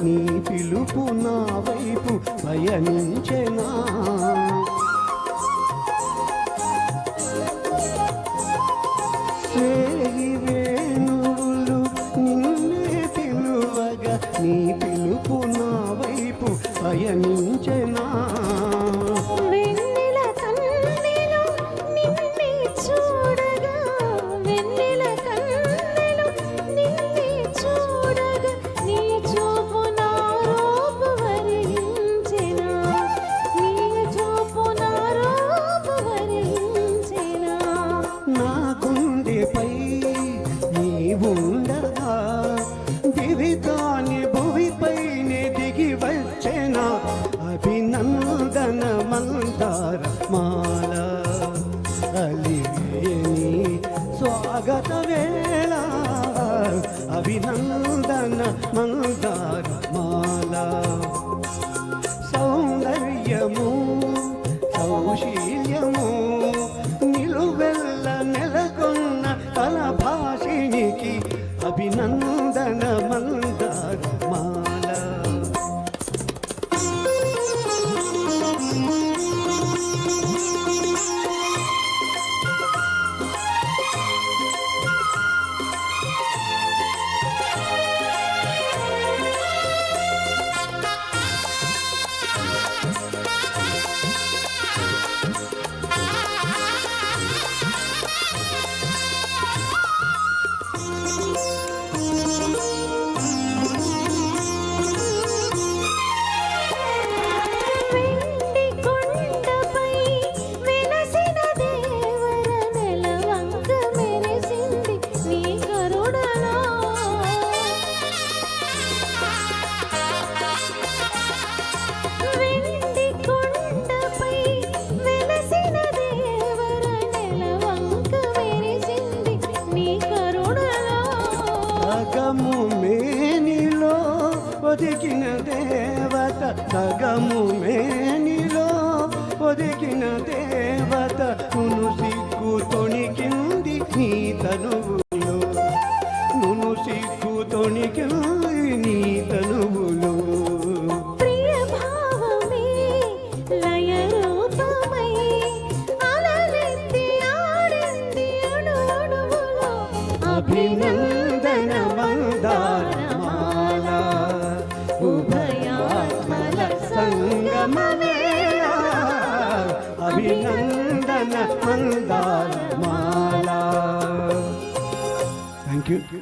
నీ పిలుపు నా వైపు పయనించెనా వేణువులు నిన్నే పిలువగా నీ పిలుపు నా వైపు పయనించెనా ఉండగా దివితాని భువిపైనే దిగి వచ్చెన అభినందన మందార మాల అలివేని స్వాగత వేళ అభినందన మందార మాల సౌందర్యము సౌశీల్యము నిలువెల్ల నెలకొన్న తన భాషినికి అభినందన మందార మాల సగము మేనిలో ఒదిగిన దేవత సగము మేనిలో ఒదిగిన దేవత నును సిగ్గు తొణికింది నీ తనువులో నును సిగ్గు తొణికింది నీ తనువులో అభినందన మందార మాల ఉభయాత్మల సంగమ వేళ అభినందన మందార మాల. Thank you.